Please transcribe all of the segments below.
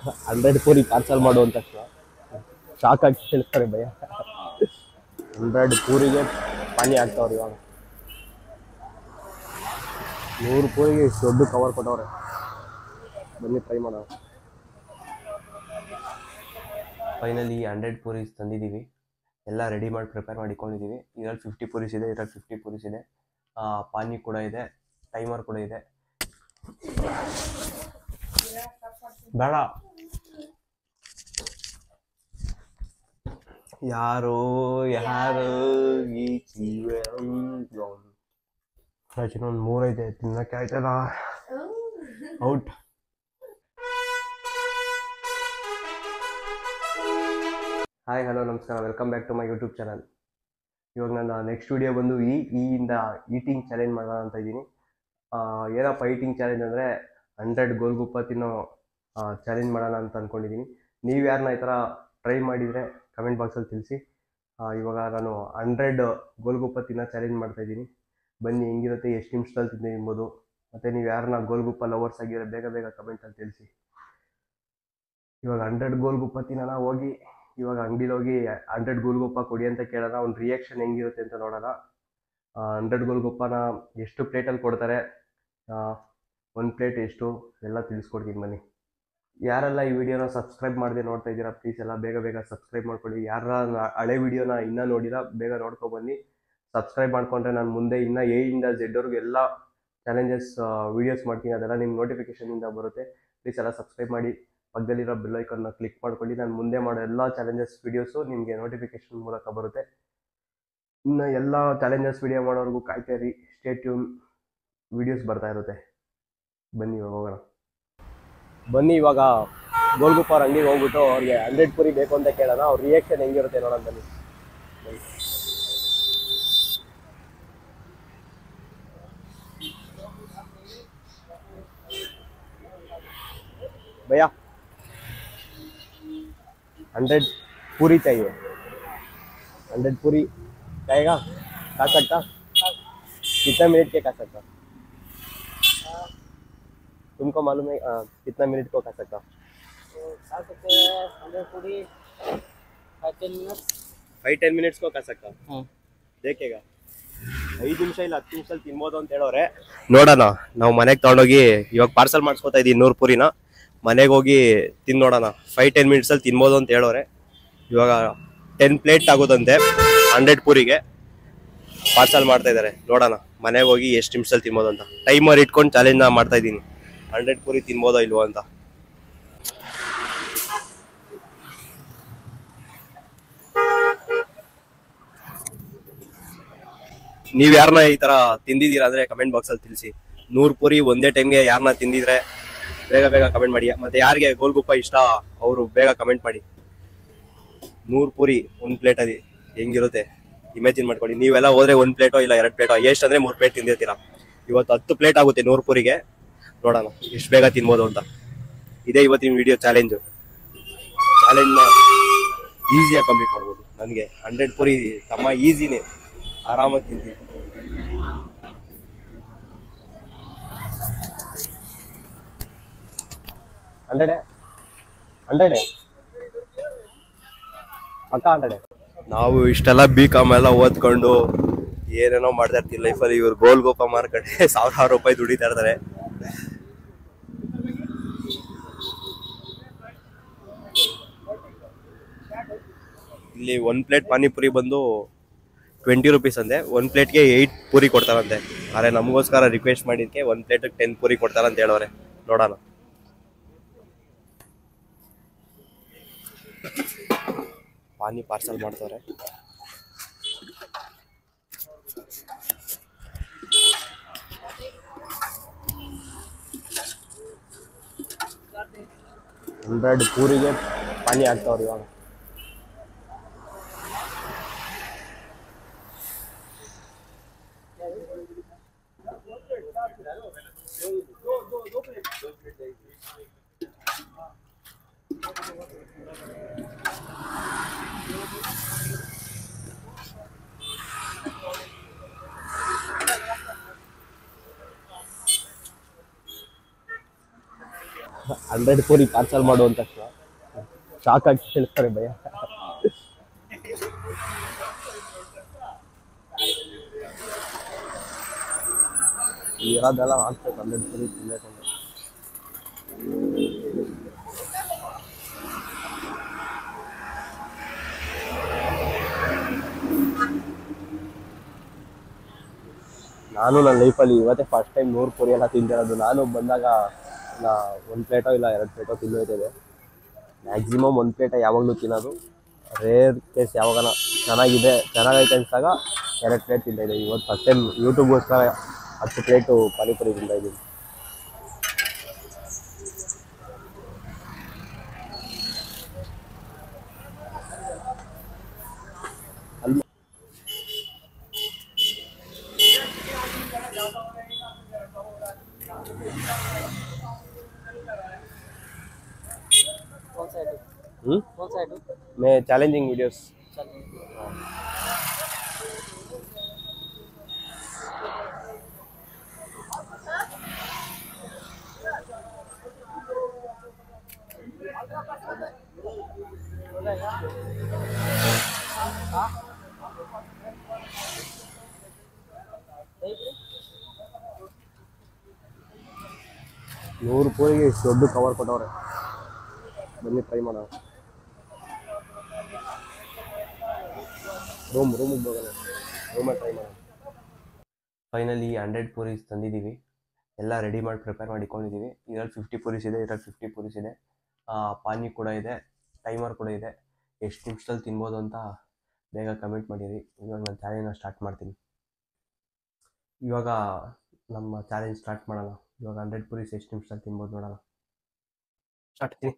100 puri parcel ಮಾಡು ಅಂತ shock ಆಗಿ ಹೇಳ್ತಾರೆ ಭಯ. 100 ಪೂರಿಗೆ ಪಾನಿ ಆಗ್ತಾವ್ರಿ ಇವಾಗ. 100 ಪೂರಿಗೆ ಇಷ್ಟು ದೊಡ್ಡ ಕವರ್ ಕೊಟ್ಟವ್ರೆ. ಬನ್ನಿ ಟ್ರೈ ಮಾಡೋಣ. ಫೈನಲಿ 100 ಪೂರೀಸ್ ತಂದಿದ್ದೀವಿ. ಎಲ್ಲ ರೆಡಿ ಮಾಡಿ ಪ್ರಿಪೇರ್ ಮಾಡಿಕೊಂಡಿದ್ದೀವಿ. ಇದರಲ್ಲಿ 50 ಪೂರೀಸ್ ಇದೆ, ಇದರಲ್ಲಿ 50 ಪೂರೀಸ್ ಇದೆ. ಪಾನಿ ಕೂಡ ಇದೆ, ಟೈಮರ್ ಕೂಡ ಇದೆ. ಬೇಡ, ಯಾರು ಈ ಇನ್ನೊಂದು 3 ಐತೆ, ತಿನ್ನಕ್ಕೆ ಆಯ್ತಲ್ಲ. ಔಟ್. ಹಾಯ್, ಹಲೋ, ನಮಸ್ಕಾರ, welcome back to my YouTube channel. ಇವಾಗ ನನ್ನ ನೆಕ್ಸ್ಟ್ ವಿಡಿಯೋ ಬಂದು ಇಂದ ಈಟಿಂಗ್ ಚಾಲೆಂಜ್ ಮಾಡೋಣ ಅಂತ ಇದ್ದೀನಿ. ಏನಪ್ಪ ಈಟಿಂಗ್ ಚಾಲೆಂಜ್ ಅಂದರೆ 100 ಗೋಲ್ಗುಪ್ಪ ತಿನ್ನೋ ಚಾಲೆಂಜ್ ಮಾಡೋಣ ಅಂತ ಅಂದ್ಕೊಂಡಿದ್ದೀನಿ. ನೀವು ಯಾರನ್ನ ಈ ಥರ ಟ್ರೈ ಮಾಡಿದರೆ ಕಮೆಂಟ್ ಬಾಕ್ಸಲ್ಲಿ ತಿಳಿಸಿ. ಇವಾಗ ನಾನು 100 ಗೋಲ್ಗುಪ್ಪ ತಿನ್ನೋ ಚಾಲೆಂಜ್ ಮಾಡ್ತಾಯಿದ್ದೀನಿ. ಬನ್ನಿ, ಹೆಂಗಿರುತ್ತೆ, ಎಷ್ಟು ನಿಮಿಷದಲ್ಲಿ ತಿನ್ಬೋದು. ಮತ್ತು ನೀವು ಯಾರನ್ನ ಗೋಲ್ಗುಪ್ಪ ಲವರ್ಸ್ ಆಗಿರೋ ಬೇಗ ಬೇಗ ಕಮೆಂಟಲ್ಲಿ ತಿಳಿಸಿ. ಇವಾಗ 100 ಗೋಲ್ಗುಪ್ಪ ತಿನ್ನೋಣ. ಹೋಗಿ ಇವಾಗ ಅಂಗಡಿಲಿ ಹೋಗಿ 100 ಗೋಲ್ಗುಪ್ಪ ಕೊಡಿ ಅಂತ ಕೇಳೋಣ. ಅವ್ನ ರಿಯಾಕ್ಷನ್ ಹೆಂಗಿರುತ್ತೆ ಅಂತ ನೋಡೋಣ. 100 ಗೋಲ್ಗುಪ್ಪನ ಎಷ್ಟು ಪ್ಲೇಟಲ್ಲಿ ಕೊಡ್ತಾರೆ, ಒಂದು ಪ್ಲೇಟ್ ಎಷ್ಟು ಎಲ್ಲ ತಿಳಿಸ್ಕೊಡ್ತೀನಿ ಬನ್ನಿ. ಯಾರೆಲ್ಲ ಈ ವಿಡಿಯೋನ ಸಬ್ಸ್ಕ್ರೈಬ್ ಮಾಡದೆ ನೋಡ್ತಾ ಇದ್ದೀರಾ, ಪ್ಲೀಸ್ ಎಲ್ಲ ಬೇಗ ಬೇಗ ಸಬ್ಸ್ಕ್ರೈಬ್ ಮಾಡ್ಕೊಳ್ಳಿ. ಯಾರ ಹಳೆ ವಿಡಿಯೋನ ಇನ್ನೂ ನೋಡಿಲ್ಲ, ಬೇಗ ನೋಡ್ಕೊಬನ್ನಿ. ಸಬ್ಸ್ಕ್ರೈಬ್ ಮಾಡ್ಕೊಂಡ್ರೆ ನಾನು ಮುಂದೆ ಇನ್ನೂ A ಇಂದ Z ವರೆಗೂ ಎಲ್ಲ ಚಾಲೆಂಜಸ್ ವೀಡಿಯೋಸ್ ಮಾಡ್ತೀನಿ. ಅದೆಲ್ಲ ನಿಮ್ಮ ನೋಟಿಫಿಕೇಷನಿಂದ ಬರುತ್ತೆ. ಪ್ಲೀಸ್ ಎಲ್ಲ ಸಬ್ಸ್ಕ್ರೈಬ್ ಮಾಡಿ, ಪಕ್ಕದಲ್ಲಿರೋ ಬೆಲ್ ಐಕನ್ನ ಕ್ಲಿಕ್ ಮಾಡ್ಕೊಳ್ಳಿ. ನಾನು ಮುಂದೆ ಮಾಡೋ ಎಲ್ಲ ಚಾಲೆಂಜಸ್ ವೀಡಿಯೋಸು ನಿಮಗೆ ನೋಟಿಫಿಕೇಷನ್ ಮೂಲಕ ಬರುತ್ತೆ. ಇನ್ನು ಎಲ್ಲ ಚಾಲೆಂಜಸ್ ವೀಡಿಯೋ ಮಾಡೋವರೆಗೂ ಕಾಯ್ತಾ ಇರಿ. ಸ್ಟೇ ಟ್ಯೂನ್, ವೀಡಿಯೋಸ್ ಬರ್ತಾ ಇರುತ್ತೆ. ಬನ್ನಿ ಇವಾಗ ಹೋಗೋಣ. ಬನ್ನಿ ಇವಾಗ ಗೋಲ್ಗುಪ್ಪ ಅವ್ರ ಅಂಗಡಿಗೆ ಹೋಗ್ಬಿಟ್ಟು ಅವ್ರಿಗೆ 100 ಪೂರಿ ಬೇಕು ಅಂತ ಕೇಳೋಣ. ಅವ್ರ ರಿಯಾಕ್ಷನ್ ಹೆಂಗಿರುತ್ತೆ ನೋಡೋಣ ಬನ್ನಿ. भैया 100 पूरी चाहिए. 100 पूरी खाएगा? खा सकता? कितना मिनट के खा सकता? तुमको मालूम है कितना मिनट को खा सकता? खा सकते हैं 100 पूरी 5-10 मिनट. 5-10 मिनट्स को खा सकता. ದೇಖೇಗ 5 ನಿಮಿಷ ಇಲ್ಲ 10 ನಿಮಿಷದಲ್ಲಿ ತಿನ್ಬೋದು ಅಂತ ಹೇಳೋರೆ. ನೋಡೋಣ. ನಾವು ಮನೆಗೆ ತಗೊಂಡೋಗಿ ಇವಾಗ ಪಾರ್ಸಲ್ ಮಾಡಿಸ್ಕೊತಾ ಇದ್ದೀವಿ 100 ಪೂರಿನ. ಮನೆಗೆ ಹೋಗಿ ತಿನ್ನೋಣ. 5-10 ಮಿನಿಟ್ಸಲ್ಲಿ ತಿನ್ಬೋದು ಅಂತ ಹೇಳೋರೆ. ಇವಾಗ 10 ಪ್ಲೇಟ್ ಆಗೋದಂತೆ 100 ಪೂರಿಗೆ ಪಾರ್ಸಲ್ ಮಾಡ್ತಾ ಇದ್ದಾರೆ. ನೋಡೋಣ ಮನೆಗೆ ಹೋಗಿ ಎಷ್ಟು ನಿಮಿಷದಲ್ಲಿ ತಿನ್ಬೋದು ಅಂತ. ಟೈಮರ್ ಇಟ್ಕೊಂಡು ಚಾಲೆಂಜ್ನ ಮಾಡ್ತಾ ಇದ್ದೀನಿ, 100 ಪೂರಿ ತಿನ್ಬೋದೋ ಇಲ್ವೋ ಅಂತ. ನೀವು ಯಾರನ್ನ ಈ ಥರ ತಿಂದಿದ್ದೀರಾ ಅಂದರೆ ಕಮೆಂಟ್ ಬಾಕ್ಸಲ್ಲಿ ತಿಳಿಸಿ. 100 ಪೂರಿ ಒಂದೇ ಟೈಮ್ಗೆ ಯಾರನ್ನ ತಿಂದಿದ್ರೆ ಬೇಗ ಬೇಗ ಕಮೆಂಟ್ ಮಾಡಿ. ಮತ್ತೆ ಯಾರಿಗೆ ಗೋಲ್ಗುಪ್ಪ ಇಷ್ಟ ಅವರು ಬೇಗ ಕಮೆಂಟ್ ಮಾಡಿ. 100 ಪೂರಿ ಒಂದು ಪ್ಲೇಟಲ್ಲಿ ಹೆಂಗಿರುತ್ತೆ ಇಮ್ಯಾಜಿನ್ ಮಾಡ್ಕೊಳ್ಳಿ. ನೀವೆಲ್ಲ ಹೋದ್ರೆ 1 ಪ್ಲೇಟೋ ಇಲ್ಲ 2 ಪ್ಲೇಟೋ, ಎಷ್ಟು ಅಂದರೆ 3 ಪ್ಲೇಟ್ ತಿಂದಿರ್ತೀರಾ. ಇವತ್ತು 10 ಪ್ಲೇಟ್ ಆಗುತ್ತೆ 100 ಪೂರಿಗೆ. ನೋಡೋಣ ಎಷ್ಟು ಬೇಗ ತಿನ್ಬೋದು ಅಂತ. ಇದೇ ಇವತ್ತಿನ ವಿಡಿಯೋ ಚಾಲೆಂಜ್ನ ಈಸಿಯಾಗಿ ಕಂಪ್ಲೀಟ್ ಮಾಡ್ಬೋದು. ನನಗೆ 100 ಪೂರಿ ತಮ್ಮ ಈಸಿನೇ, ಆರಾಮಾಗಿ ತಿಂತೀನಿ. 100 ಪಕ್ಕ 100. ನಾವು ಇಷ್ಟೆಲ್ಲ B.Com ಎಲ್ಲ ಓದ್ಕೊಂಡು ಏನೇನೋ ಮಾಡ್ತಾ ಇರ್ತೀವಿ ಲೈಫಲ್ಲಿ. ಇವ್ರು ಗೋಲ್ಗುಪ್ಪ ಮಾರ್ಕೊಂಡೆ 1000 ರೂಪಾಯಿ ದುಡಿತಾ ಇರ್ತಾರೆ. ಇಲ್ಲಿ 1 ಪ್ಲೇಟ್ ಪಾನಿಪುರಿ ಬಂದು 20 ರೂಪೀಸ್ ಅಂತೆ. 1 ಪ್ಲೇಟ್ಗೆ 8 ಪೂರಿ ಕೊಡ್ತಾರಂತೆ. ಆದರೆ ನಮಗೋಸ್ಕರ ರಿಕ್ವೆಸ್ಟ್ ಮಾಡಿದ್ದಕ್ಕೆ 1 ಪ್ಲೇಟಿಗೆ 10 ಪೂರಿ ಕೊಡ್ತಾರಂತ ಹೇಳೋರೆ. ನೋಡೋಣ. ಪಾನಿ ಪಾರ್ಸಲ್ ಮಾಡ್ತವ್ರೆ. ಹಂಡ್ರೆಡ್ ಪೂರಿಗೆ ಪಾನಿ ಆಗ್ತಾವ್ರಿ ಇವಾಗ. 100 ಪೂರಿ ಪಾರ್ಸಲ್ ಮಾಡು ಅಂತ ತಕ್ಷಣ ಶಾಕ್ ಆಗಿ ಹೇಳ್ತಾರೆ ಭಯ. ಇರೋದೆಲ್ಲ ಆಗ್ತದೆ 100 ಪೂರಿ ತಿನ್ಬೇಕಂದ್ರೆ. ನಾನು ನನ್ನ ಲೈಫಲ್ಲಿ ಇವತ್ತೇ ಫಸ್ಟ್ ಟೈಮ್ 100 ಪೂರಿ ಎಲ್ಲ ತಿಂದಿರೋದು. ನಾನು ಬಂದಾಗ 1 ಪ್ಲೇಟೋ ಇಲ್ಲ 2 ಪ್ಲೇಟೋ ತಿನ್ನೋಯ್ತದೆ. ಮ್ಯಾಕ್ಸಿಮಮ್ 1 ಪ್ಲೇಟ ಯಾವಾಗಲೂ ತಿನ್ನೋದು. ರೇರ್ ಕೇಸ್ ಯಾವಾಗನ ಚೆನ್ನಾಗೈತೆ ಅನ್ಸಿದಾಗ 2 ಪ್ಲೇಟ್ ತಿಂತಾಯಿದ್ದೆ. ಇವತ್ತು ಫಸ್ಟ್ ಟೈಮ್ ಯೂಟ್ಯೂಬ್ಗೋಸ್ಕರ 10 ಪ್ಲೇಟು ಪಾನಿಪುರಿ ತಿಂತಾಯಿದ್ದೀನಿ. ಅಲ್ಲಿ कौन सा है? कौन सा है? मैं चैलेंजिंग वीडियोस. ನೂರು ಪೂರಿಗೆ ಇಷ್ಟು ದೊಡ್ಡ ಕವರ್ ಕೊಟ್ಟವ್ರೆ. ಬನ್ನಿ ಟ್ರೈ ಮಾಡೋಣ. ರೂಮಿಗೆ ಹೋಗೋಣ, ರೂಮಲ್ಲಿ ಟ್ರೈ ಮಾಡೋಣ. ಫೈನಲಿ 100 ಪೂರೀಸ್ ತಂದಿದ್ದೀವಿ. ಎಲ್ಲ ರೆಡಿ ಮಾಡಿ ಪ್ರಿಪೇರ್ ಮಾಡಿಕೊಂಡಿದ್ದೀವಿ. ಇದರಲ್ಲಿ 50 ಪೂರೀಸ್ ಇದೆ, ಇದರಲ್ಲಿ 50 ಪೂರೀಸ್ ಇದೆ. ಪಾನಿ ಕೂಡ ಇದೆ, ಟೈಮರ್ ಕೂಡ ಇದೆ. ಎಷ್ಟು ನಿಮಿಷದಲ್ಲಿ ತಿನ್ಬೋದು ಅಂತ ಬೇಗ ಕಮೆಂಟ್ ಮಾಡಿರಿ. ಇವಾಗ ನಾನು ಚಾಲೆಂಜ್ನ ಸ್ಟಾರ್ಟ್ ಮಾಡ್ತೀನಿ. ಇವಾಗ ನಮ್ಮ ಚಾಲೆಂಜ್ ಸ್ಟಾರ್ಟ್ ಮಾಡೋಣ. ಇವಾಗ 100 ಪೂರೀಸ್ ಎಷ್ಟು ನಿಮಿಷದಲ್ಲಿ ತಿನ್ಬೋದು ನೋಡೋಣ. ಸ್ಟಾರ್ಟ್ ತಿನ್ನಿ.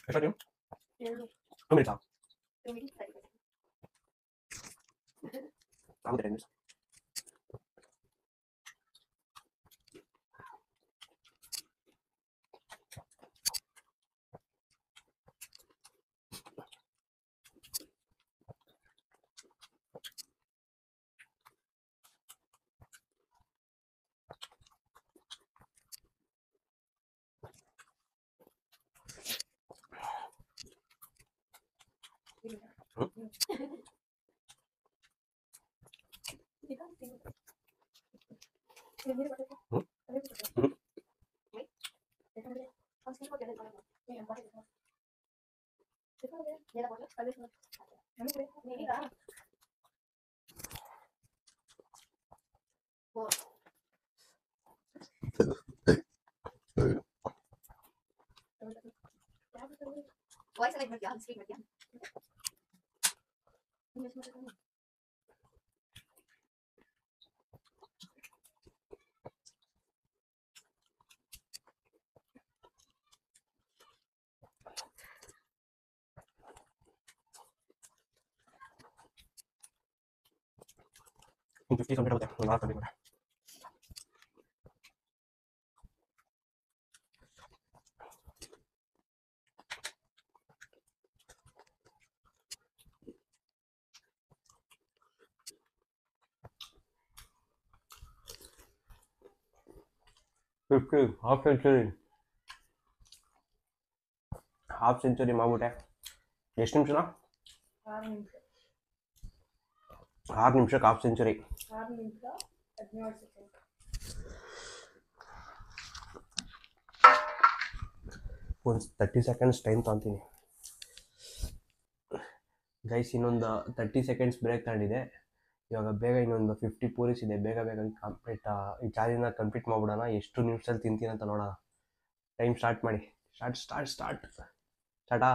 ಎಷ್ಟೊತ್ತು? 2 ಮಿನಿಟ್ಸಾ? ಆಗುತ್ತೆ 10 ಮಿನಿಟ್ಸ್. ಒಂದು 50 ಕಂಪ್ಲೀಟ್ ಆಗುತ್ತೆ. ಒಂದು 4 ಕಂಪ್ಲೀಟ್ ಮಾಡಿ. ಹಾಫ್ ಸೆಂಚುರಿ ಮಾಡ್ಬಿಟ್ಟೆ. ಎಷ್ಟು ನಿಮಿಷನಾ? 6 ನಿಮಿಷ. 6 ನಿಮಿಷಕ್ಕೆ ಹಾಫ್ ಸೆಂಚುರಿ. 6 ನಿಮಿಷ 17 ಸೆಕೆಂಡ್. ಒಂದು 30 ಸೆಕೆಂಡ್ಸ್ ಟೈಮ್ ತೊಗೊತೀನಿ ಗೈಸ್. ಇನ್ನೊಂದು 30 ಸೆಕೆಂಡ್ಸ್ ಬ್ರೇಕ್ ತಗೊಂಡಿದೆ. ಇವಾಗ ಬೇಗ ಇನ್ನೊಂದು 50 ಪೂರೀಸ್ ಇದೆ. ಬೇಗ ಬೇಗ ಕಂಪ್ಲೀಟ್ ಈ ಚಾಲೆಂಜ್ನ ಕಂಪ್ಲೀಟ್ ಮಾಡ್ಬಿಡೋಣ. ಎಷ್ಟು ನಿಮಿಷದಲ್ಲಿ ತಿಂತೀನಿ ಅಂತ ನೋಡೋಣ. ಟೈಮ್ ಸ್ಟಾರ್ಟ್ ಮಾಡಿ. ಸ್ಟಾರ್ಟಾ?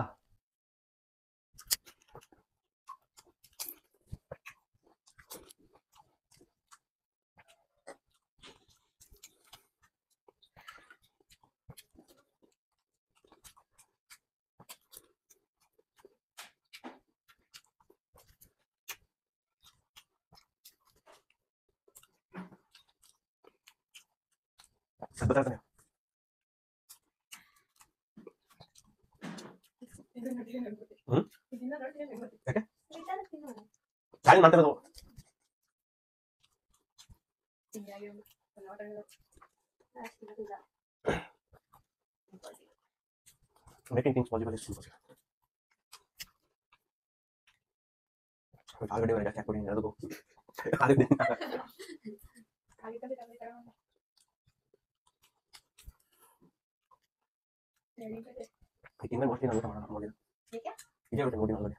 ಚಾಲೆಂಜ್ ಮಾಡ್ತಿರೋದು making things possible is impossible. Already ಒಂದು ಜಾಸ್ತಿ ಹಾಕ್ಬಿಟ್ಟಿದ್ದೀನಿ ಅದಕ್ಕೂ. ಇನ್ನು ಮೋಸ್ಟ್ಲಿ ನಾನು ಊಟ ಮಾಡೋಣ ನೋಡಿಲ್ಲ. ಇದೇ ಊಟ ನೋಡಿ ಆಲ್ರೆಡಿ.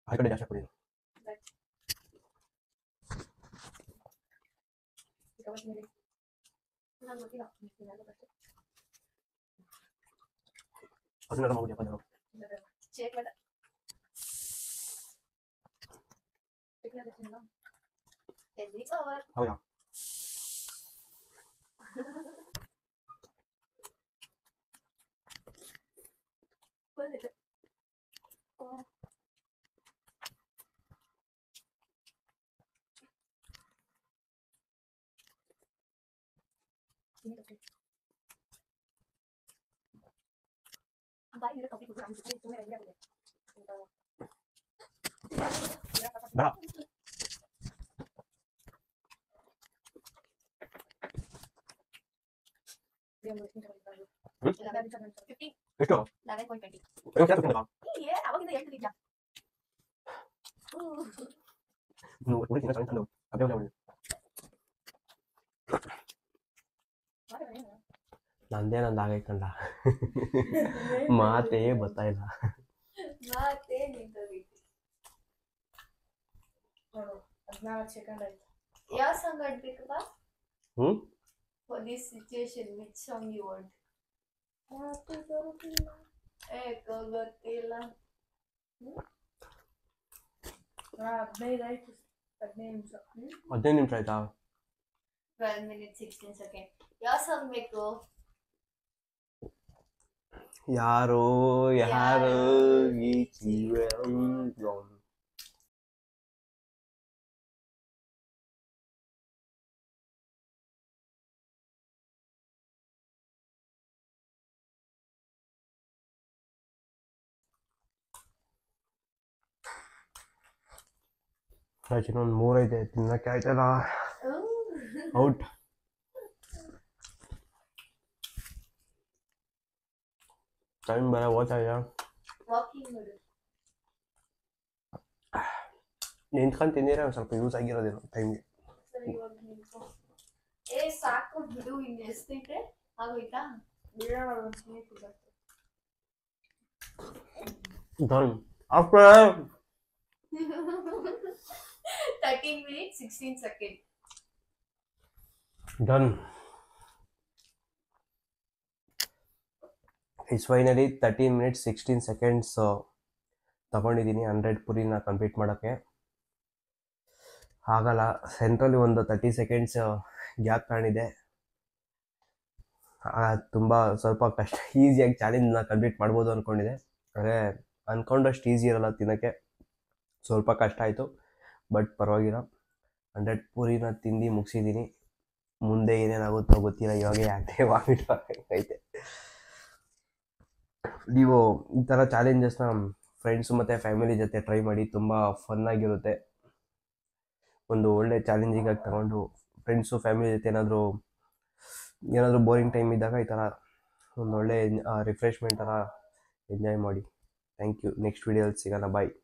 ಆ ಕಡೆ ಜಾಸ್ತಿ ಹಾಕ್ಬಿಟ್ಟಿದ್ದೀನಿ. ಅದನ್ನೆಲ್ಲ ಮಾಡ್ಬಿಡಿ ಅಪ್ಪ. ಹೌದಾ? ಬೇಡ. ಎಷ್ಟು? ನಂದೇ ನಂದು ಆಗೈತಂಡ. ಮಾತೇ ಬರ್ತಾ ಇಲ್ಲ. ನೋಡು 14 ಸೆಕೆಂಡ್ ಆಯ್ತು. ಯಾವ ಸಾಂಗ್ ಆಡ್ಬೇಕಪ್ಪ? Hmm For this situation, which song you want? ಗೊತ್ತಿಲ್ಲ. 15 ಆಯ್ತು. 15 ನಿಮಿಷ. 15 ನಿಮಿಷ ಆಯ್ತಾ? 12 minutes 16 seconds. ಯಾವ ಸಾಂಗ್ ಬೇಕು? ಯಾರೋ ಈ ಜೀವ ಇನ್ನೊಂದು 3 ಐತೆ ತಿನ್ನಕ್ಕೆ ಆಯ್ತಲ್ಲ. ಔಟ್. ಟೈಮ್ ಬೇರೆ ಓದ್ತಾ ಇದೆಯಾ? ವಾಕಿಂಗ್ ಮಾಡು. ನಿಂತ್ಕೊಂಡು ತಿಂದಿದ್ರೆ ಒಂದು ಸ್ವಲ್ಪ ಯೂಸ್ ಆಗಿರೋದೇನು ಟೈಮ್ಗೆ. ಸರಿ ಇವಾಗ ನಿಂತ್ಕೊ. ಸಾಕು ಬಿಡು, ಇನ್ನು ಎಷ್ಟೈತೆ ಆಗೋಯ್ತಾ? Done. After 13 minutes 16 seconds. done. It's finally 13 minutes 16 seconds ತಗೊಂಡಿದ್ದೀನಿ 100 ಪುರಿನ ಕಂಪ್ಲೀಟ್ ಮಾಡೋಕ್ಕೆ. ಆಗಲ್ಲ. ಸೆಂಟ್ರಲ್ಲಿ ಒಂದು 30 ಸೆಕೆಂಡ್ಸ್ ಗ್ಯಾಪ್ ಕಾಣಿದೆ. ತುಂಬ ಸ್ವಲ್ಪ ಕಷ್ಟ. ಈಸಿಯಾಗಿ ಚಾಲೆಂಜ್ನ ಕಂಪ್ಲೀಟ್ ಮಾಡ್ಬೋದು ಅಂದ್ಕೊಂಡಿದ್ದೆ. ಅಂದರೆ ಅಂದ್ಕೊಂಡಷ್ಟು ಈಸಿ ಇರಲ್ಲ ತಿನ್ನೋಕ್ಕೆ. ಸ್ವಲ್ಪ ಕಷ್ಟ ಆಯಿತು, ಬಟ್ ಪರವಾಗಿಲ್ಲ. 100 ಪೂರಿನ ತಿಂದು ಮುಗಿಸಿದ್ದೀನಿ. ಮುಂದೆ ಏನೇನಾಗುತ್ತೋ ಗೊತ್ತಿಲ್ಲ. ಇವಾಗೆ ಯಾಕೆ ವಾಮಿಟ್ ಆಗೈತೆ. ನೀವು ಈ ಥರ ಚಾಲೆಂಜಸ್ನ ಫ್ರೆಂಡ್ಸು ಮತ್ತು ಫ್ಯಾಮಿಲಿ ಜೊತೆ ಟ್ರೈ ಮಾಡಿ. ತುಂಬ ಫನ್ನಾಗಿರುತ್ತೆ. ಒಂದು ಒಳ್ಳೆ ಚಾಲೆಂಜಿಂಗಾಗಿ ತಗೊಂಡು ಫ್ರೆಂಡ್ಸು ಫ್ಯಾಮಿಲಿ ಜೊತೆ ಏನಾದರೂ ಬೋರಿಂಗ್ ಟೈಮ್ ಇದ್ದಾಗ ಈ ಥರ ಒಂದು ಒಳ್ಳೆ ರಿಫ್ರೆಶ್ಮೆಂಟ್ ಥರ ಎಂಜಾಯ್ ಮಾಡಿ. Thank you. ನೆಕ್ಸ್ಟ್ ವೀಡಿಯೋದಲ್ಲಿ ಸಿಗೋಣ. ಬಾಯ್.